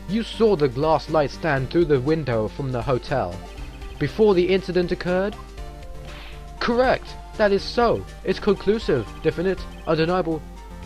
You saw the glass light stand through the window from the hotel before the incident occurred? Correct. That is so. It's conclusive, definite, undeniable,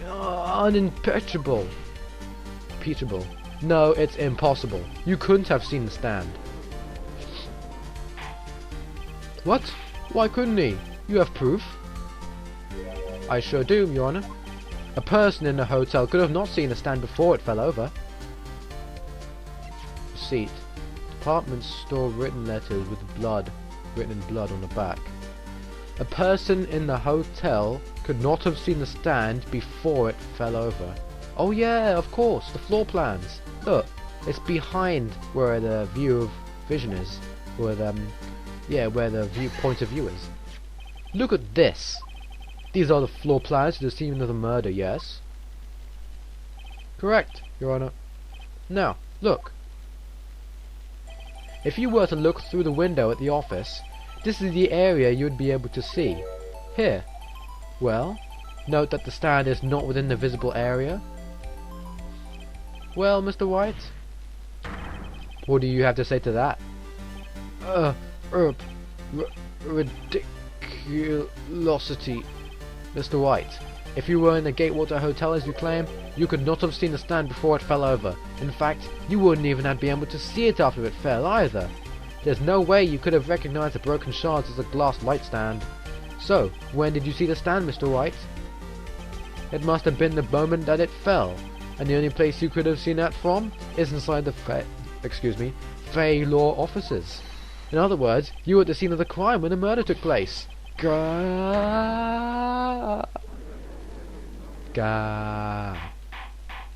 unimpeachable. Impeachable. No, it's impossible. You couldn't have seen the stand. What? Why couldn't he? You have proof? I sure do, Your Honor. A person in the hotel could have not seen the stand before it fell over. Receipt. Department store written letters with blood, written in blood on the back. A person in the hotel could not have seen the stand before it fell over. Oh yeah, of course, the floor plans. Look, it's behind where the view of vision is. Where the point of view is. Look at this. These are the floor plans to the scene of the murder, yes? Correct, Your Honor. Now, look. If you were to look through the window at the office, this is the area you would be able to see. Here. Well, note that the stand is not within the visible area. Well, Mr. White? What do you have to say to that? Ridiculosity. Mr. White, if you were in the Gatewater Hotel as you claim, you could not have seen the stand before it fell over. In fact, you wouldn't even have been able to see it after it fell either. There's no way you could have recognized the broken shards as a glass light stand. So, when did you see the stand, Mr. White? It must have been the moment that it fell, and the only place you could have seen that from is inside the Fay Law offices. In other words, you were at the scene of the crime when the murder took place.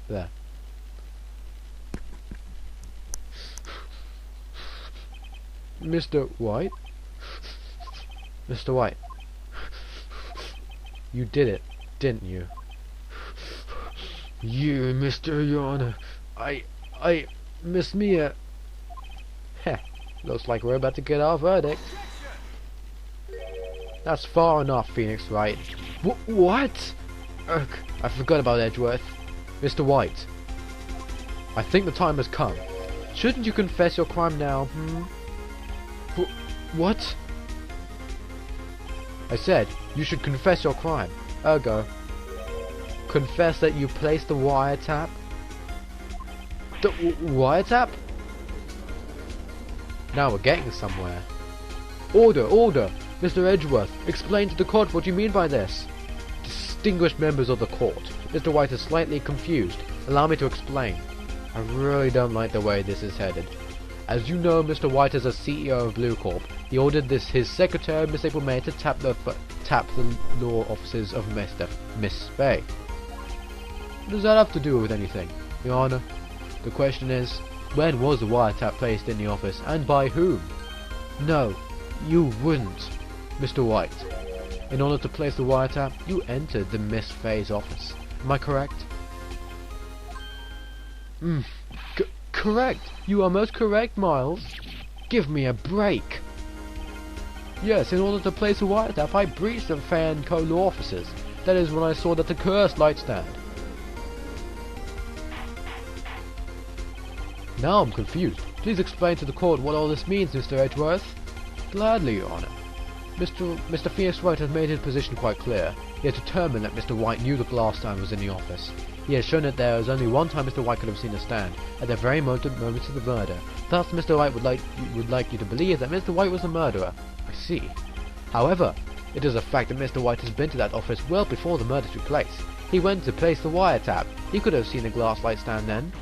There. Mr. White? Mr. White. You did it, didn't you? You, Mr. Your Honor. Miss Mia. Heh. Looks like we're about to get our verdict. That's far enough, Phoenix Wright. What? Ugh, I forgot about Edgeworth. Mr. White. I think the time has come. Shouldn't you confess your crime now, What? I said, you should confess your crime. Ergo. Confess that you placed the wiretap? The wiretap? Now we're getting somewhere. Order, order! Mr. Edgeworth, explain to the court what you mean by this. Distinguished members of the court, Mr. White is slightly confused. Allow me to explain. I really don't like the way this is headed. As you know, Mr. White is a CEO of Blue Corp. He ordered his secretary, Miss April May, to tap the law offices of Miss Fay. What does that have to do with anything, Your Honor? The question is, when was the wiretap placed in the office, and by whom? No, you wouldn't, Mr. White. In order to place the wiretap, you entered the Miss Fay's office. Am I correct? Correct. You are most correct, Miles. Give me a break. Yes, in order to place a wiretap, I breached the Fay & Co. law offices. That is when I saw that accursed light stand. Now I'm confused. Please explain to the court what all this means, Mr. Edgeworth. Gladly, Your Honor. Mr. Phoenix Wright has made his position quite clear. He has determined that Mr. White knew the glass stand was in the office. He has shown that there was only one time Mr. White could have seen the stand, at the very moment of the murder. Thus, Mr. White would like you to believe that Mr. White was the murderer. I see. However, it is a fact that Mr. White has been to that office well before the murder took place. He went to place the wiretap. He could have seen the glass light stand then.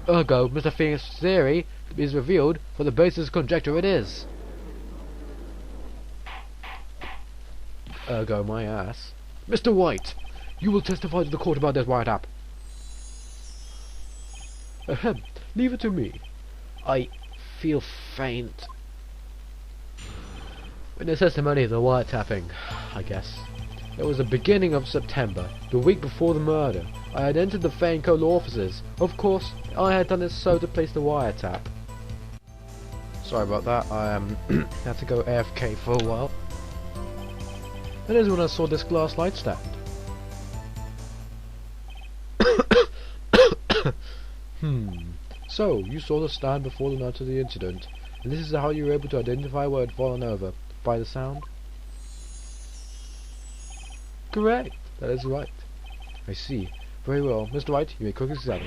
Ergo, Mr. Phoenix's theory is revealed, for the basis of conjecture it is. Ergo, my ass. Mr. White, you will testify to the court about this wiretap. Ahem, leave it to me. I feel faint. Witness testimony of the wiretapping, I guess. It was the beginning of September, the week before the murder. I had entered the Fay & Co. law offices. Of course, I had done it so to place the wiretap. Sorry about that, I had to go AFK for a while. That is when I saw this glass light stand. So, you saw the stand before the night of the incident, and this is how you were able to identify where it had fallen over, by the sound? Correct, that is right. I see. Very well. Mr. Wright, you may quickly examine.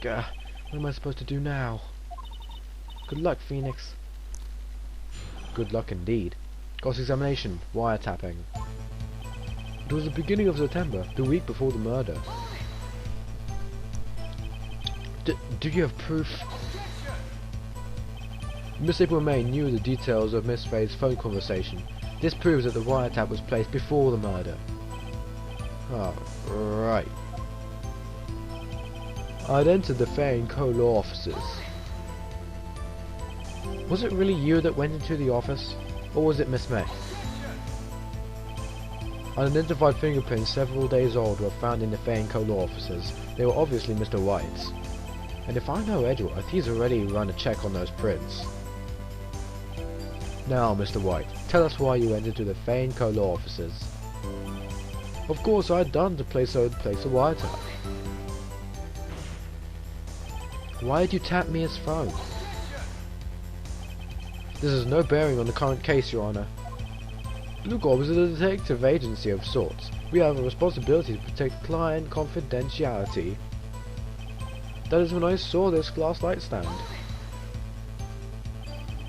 Gah, what am I supposed to do now? Good luck, Phoenix. Good luck indeed. Cross-examination, wiretapping. It was the beginning of September, the week before the murder. Do you have proof? Miss April May knew the details of Miss Faye's phone conversation. This proves that the wiretap was placed before the murder. Oh, right. I'd entered the Faye and Co. law offices. Was it really you that went into the office, or was it Miss May? Unidentified fingerprints several days old were found in the Faye and Co. law offices. They were obviously Mr. White's. And if I know Edgeworth, he's already run a check on those prints. Now, Mr. White, tell us why you went into the Faye and Co. law offices. Of course, I'd done to place a wiretap. Why did you tap Mia's phone? This has no bearing on the current case, Your Honor. Blue Gold is a detective agency of sorts. We have a responsibility to protect client confidentiality. That is when I saw this glass light stand.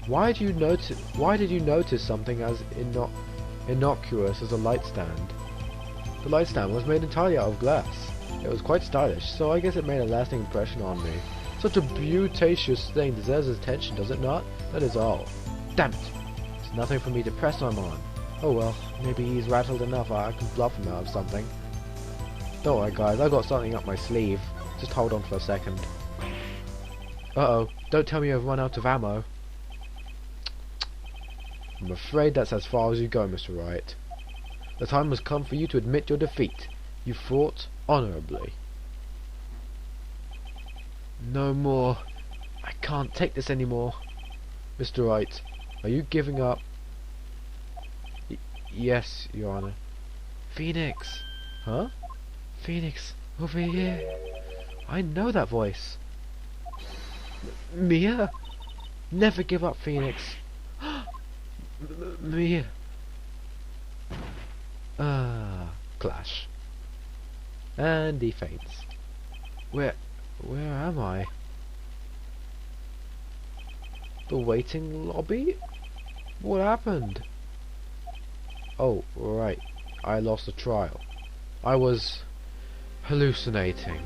Why did you notice something as innocuous as a light stand? The light stand was made entirely out of glass. It was quite stylish, so I guess it made a lasting impression on me. Such a beauticious thing deserves attention, does it not? That is all. Damn it! There's nothing for me to press him on. Oh well, maybe he's rattled enough I can bluff him out of something. Don't worry guys, I got something up my sleeve. Just hold on for a second. Uh-oh, don't tell me I've run out of ammo. I'm afraid that's as far as you go, Mr. Wright. The time has come for you to admit your defeat. You fought honourably. No more. I can't take this anymore. Mr. Wright, are you giving up? Yes, Your Honor. Phoenix! Huh? Phoenix, over here. I know that voice. Mia? Never give up, Phoenix. Mia. Clash. And he faints. Where am I? The waiting lobby? What happened? Oh, right. I lost the trial. I was hallucinating.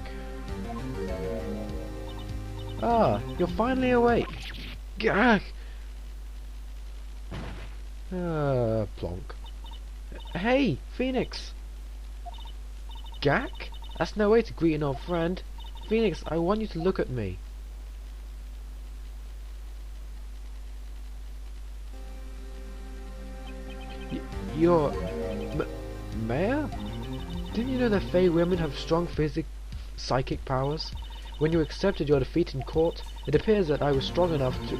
Ah, you're finally awake. Gah! Plonk. Hey, Phoenix! Gak? That's no way to greet an old friend. Phoenix, I want you to look at me. You're... Mayor? Didn't you know that Fey women have strong psychic powers? When you accepted your defeat in court, it appears that I was strong enough to...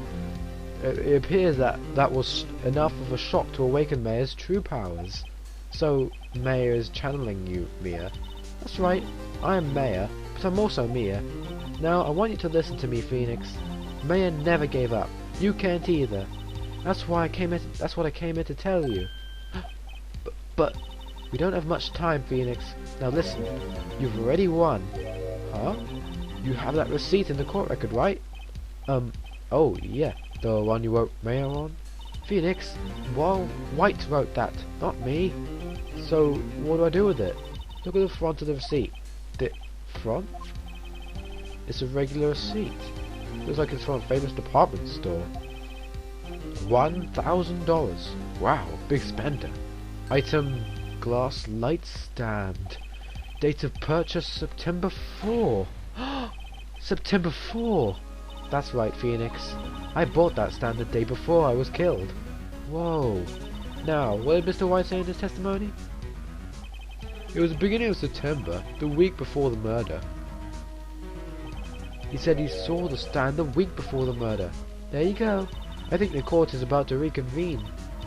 it appears that was enough of a shock to awaken Mayor's true powers. So, Mayor is channeling you, Mia. That's right, I am Mayor, but I'm also Mia. Now, I want you to listen to me, Phoenix. Mayor never gave up. You can't either. That's what I came here to tell you. But we don't have much time, Phoenix. Now listen, you've already won. Huh? You have that receipt in the court record, right? Oh, yeah. The one you wrote Mayor on? Phoenix, well, White wrote that, not me. So, what do I do with it? Look at the front of the receipt. The front? It's a regular receipt. Looks like it's from a famous department store. $1,000. Wow, big spender. Item, glass light stand. Date of purchase, September 4. September 4. That's right, Phoenix. I bought that stand the day before I was killed. Whoa. Now, what did Mr. White say in his testimony? It was the beginning of September, the week before the murder. He said he saw the stand the week before the murder. There you go. I think the court is about to reconvene.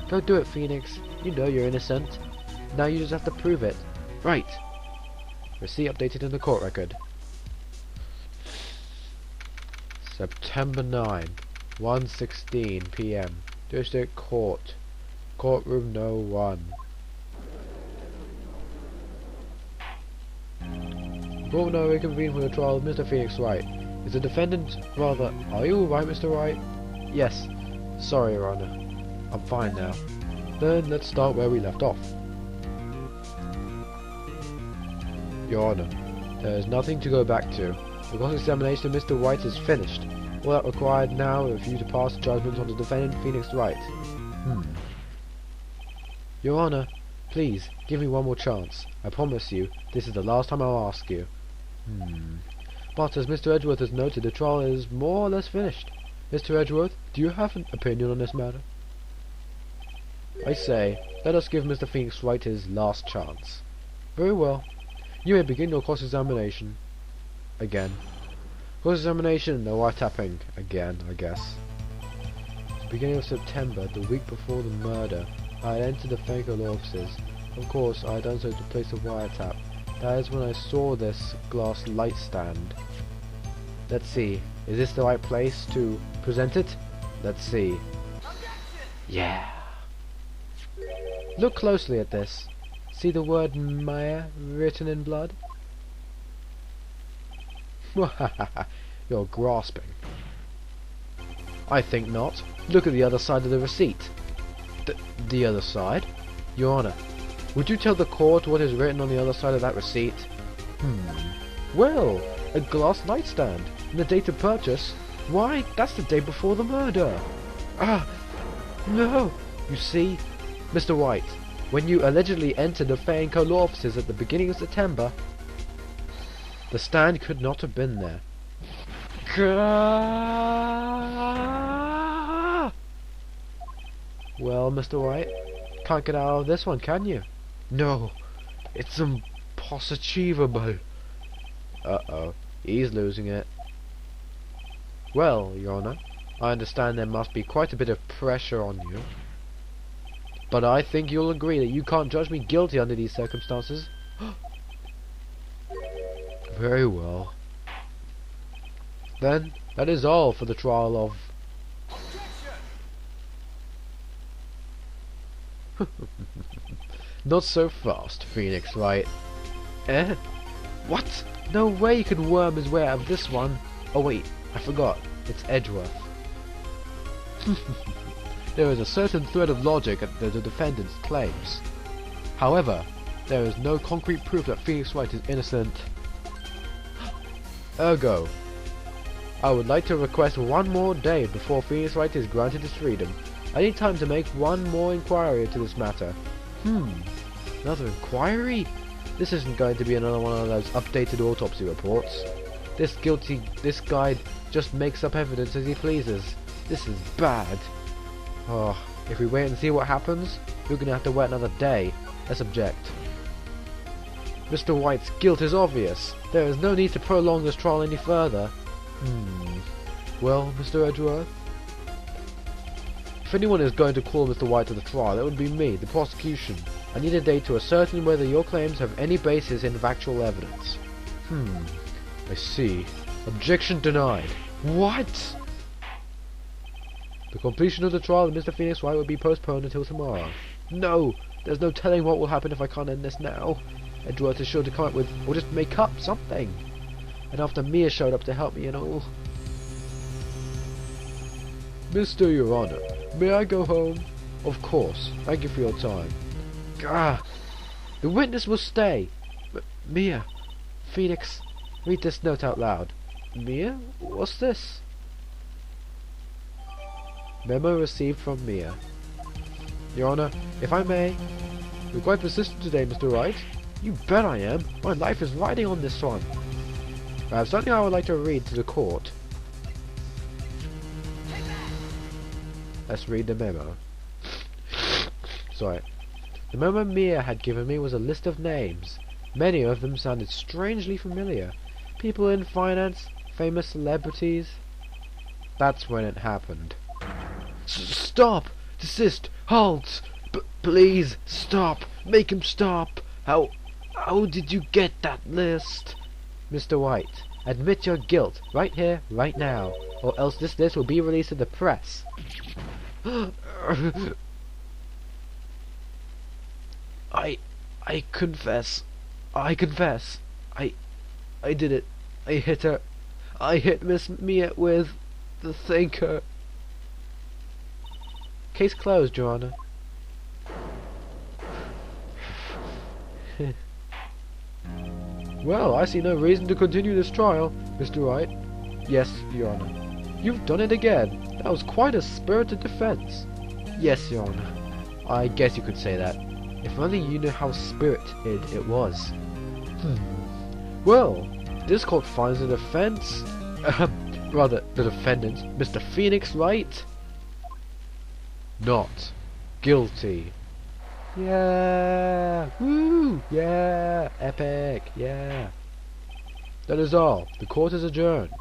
Go do it, Phoenix. You know you're innocent. Now you just have to prove it. Right. Receipt updated in the court record. September 9, 1:16 p.m. District Court. Courtroom No. 1. Court now reconvened for the trial of Mr. Phoenix Wright. Is the defendant rather... Are you alright, Mr. Wright? Yes. Sorry, Your Honor. I'm fine now. Then let's start where we left off. Your Honor, there is nothing to go back to. The cross-examination of Mr. Wright is finished. All that required now is for you to pass judgment on the defendant Phoenix Wright. Your Honor, please, give me one more chance. I promise you, this is the last time I'll ask you. But as Mr. Edgeworth has noted, the trial is more or less finished. Mr. Edgeworth, do you have an opinion on this matter? I say, let us give Mr. Phoenix Wright his last chance. Very well. You may begin your cross-examination. Again. Cross-examination, no wiretapping. Again, I guess. Beginning of September, the week before the murder, I had entered the Franco law offices. Of course, I had done so to place a wiretap. That is when I saw this glass light stand. Let's see, is this the right place to present it? Let's see. Yeah. Look closely at this. See the word Maya written in blood? You're grasping. I think not. Look at the other side of the receipt. The other side? Your Honor, would you tell the court what is written on the other side of that receipt? Well, a glass nightstand. And the date of purchase? Why, that's the day before the murder. No. You see, Mr. White, when you allegedly entered the Franco law offices at the beginning of September, the stand could not have been there. Well, Mr. White, can't get out of this one, can you? No, it's impossible. Uh-oh, he's losing it. Well, Your Honor, I understand there must be quite a bit of pressure on you. But I think you'll agree that you can't judge me guilty under these circumstances. Very well. Then, that is all for the trial of... Not so fast, Phoenix Wright. Eh? What? No way you can worm his way out of this one. Oh wait, I forgot. It's Edgeworth. There is a certain thread of logic at the defendant's claims. However, there is no concrete proof that Phoenix Wright is innocent. Ergo, I would like to request one more day before Phoenix Wright is granted his freedom. I need time to make one more inquiry into this matter. Another inquiry? This isn't going to be another one of those updated autopsy reports. This guy just makes up evidence as he pleases. This is bad. Oh, if we wait and see what happens, we're gonna have to wait another day. Let's object. Mr. White's guilt is obvious. There is no need to prolong this trial any further. Well, Mr. Edgeworth? If anyone is going to call Mr. White to the trial, it would be me, the prosecution. I need a day to ascertain whether your claims have any basis in factual evidence. I see. Objection denied. What? The completion of the trial of Mr. Phoenix Wright will be postponed until tomorrow. No! There's no telling what will happen if I can't end this now. Edgeworth is sure to come up with, or just make up something. And after Mia showed up to help me and all. Mr. Your Honor, may I go home? Of course. Thank you for your time. Gah! The witness will stay. Mia. Phoenix. Read this note out loud. Mia? What's this? Memo received from Mia. Your Honor, if I may. You're quite persistent today, Mr. Wright. You bet I am. My life is riding on this one. I have something I would like to read to the court. Let's read the memo. Sorry. The memo Mia had given me was a list of names. Many of them sounded strangely familiar. People in finance, famous celebrities. That's when it happened. Stop! Desist! Halt! Please, stop! Make him stop! How did you get that list? Mr. White, admit your guilt, right here, right now. or else this list will be released to the press. I confess. I confess. I did it. I hit her. I hit Miss Mia with the thinker. Case closed, Your Honor. Well, I see no reason to continue this trial, Mr. Wright. Yes, Your Honor. You've done it again. That was quite a spirited defense. Yes, Your Honor. I guess you could say that. If only you knew how spirited it was. Well, this court finds the defense... rather, the defendant, Mr. Phoenix Wright, not guilty. Yeah! Woo! Yeah! Epic! Yeah! That is all. The court is adjourned.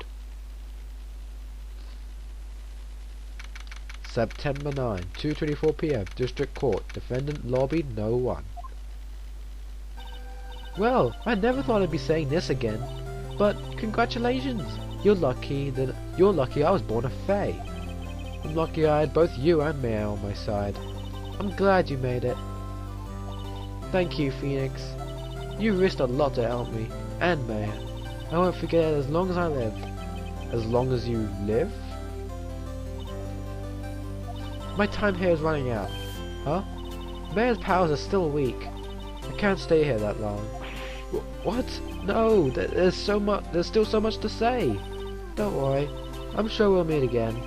September 9, 2:24 p.m. District Court. Defendant lobby no one. Well, I never thought I'd be saying this again, but congratulations. You're lucky I was born a Fae. I'm lucky I had both you and Maya on my side. I'm glad you made it. Thank you, Phoenix. You risked a lot to help me, and Maya. I won't forget it as long as I live. As long as you live? My time here is running out. Huh? Maya's powers are still weak. I can't stay here that long. What? No, there's still so much to say. Don't worry, I'm sure we'll meet again.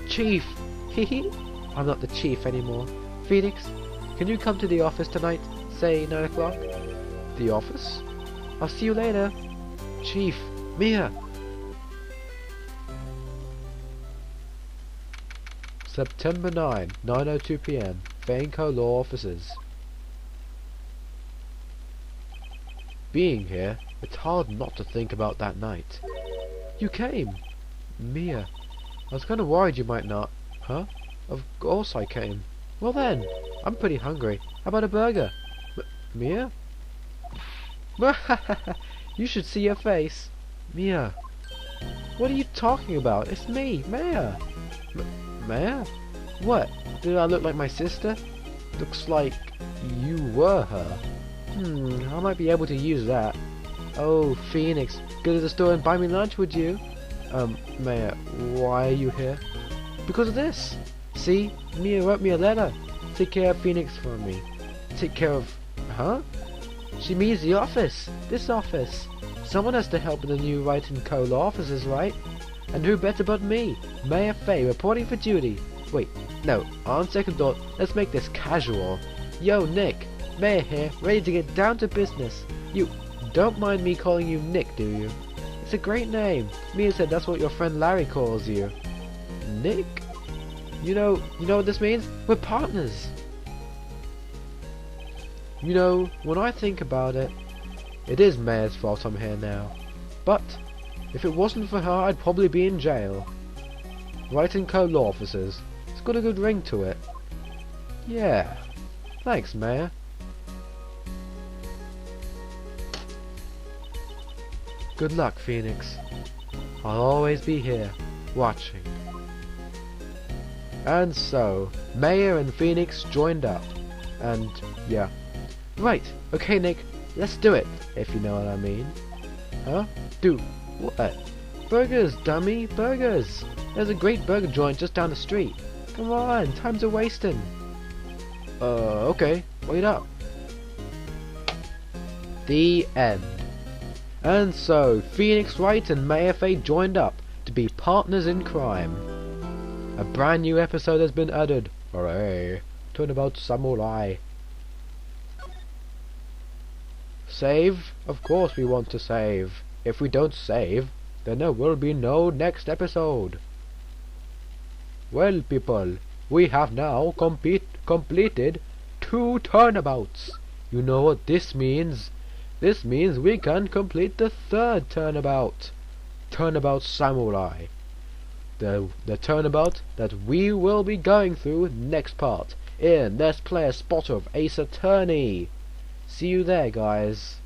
Chief! Hehe. I'm not the chief anymore. Phoenix, can you come to the office tonight? Say 9 o'clock? The office? I'll see you later. Chief, Mia! September 9, 9:02 p.m. Fainco Law Offices. Being here, it's hard not to think about that night. You came! Mia, I was kinda worried you might not. Huh? Of course I came. Well then, I'm pretty hungry. How about a burger? Mia? You should see your face. Mia. What are you talking about? It's me, Maya. Maya? What? Did I look like my sister? Looks like you were her. I might be able to use that. Oh, Phoenix, go to the store and buy me lunch, would you? Maya, why are you here? Because of this. See, Mia wrote me a letter. Take care of Phoenix for me. Take care of... Huh? She means the office. This office. Someone has to help with the new Wright and Co. law offices, right? And who better but me, Mayor Faye, reporting for duty. Wait, no, on second thought, let's make this casual. Yo, Nick, Mayor here, ready to get down to business. You don't mind me calling you Nick, do you? It's a great name. Mia said that's what your friend Larry calls you. Nick? You know what this means? We're partners. You know, when I think about it, it is Mayor's fault I'm here now. But if it wasn't for her, I'd probably be in jail. Wright and Co. law officers. It's got a good ring to it. Yeah. Thanks, Mayor. Good luck, Phoenix. I'll always be here, watching. And so, Mayor and Phoenix joined up. And, yeah. Right, okay, Nick, let's do it, if you know what I mean. Huh? Do what? Burgers, dummy, burgers! There's a great burger joint just down the street. Come on, time's a-wasting. Okay, wait up. The end. And so, Phoenix Wright and Mayor Faye joined up to be partners in crime. A brand new episode has been added. Hooray! Turnabout Samurai. Save? Of course we want to save. If we don't save, then there will be no next episode. Well, people, we have now completed 2 turnabouts. You know what this means? This means we can complete the 3rd turnabout. Turnabout Samurai. The turnabout that we will be going through next part in Let's Play a Spot of Ace Attorney. See you there, guys.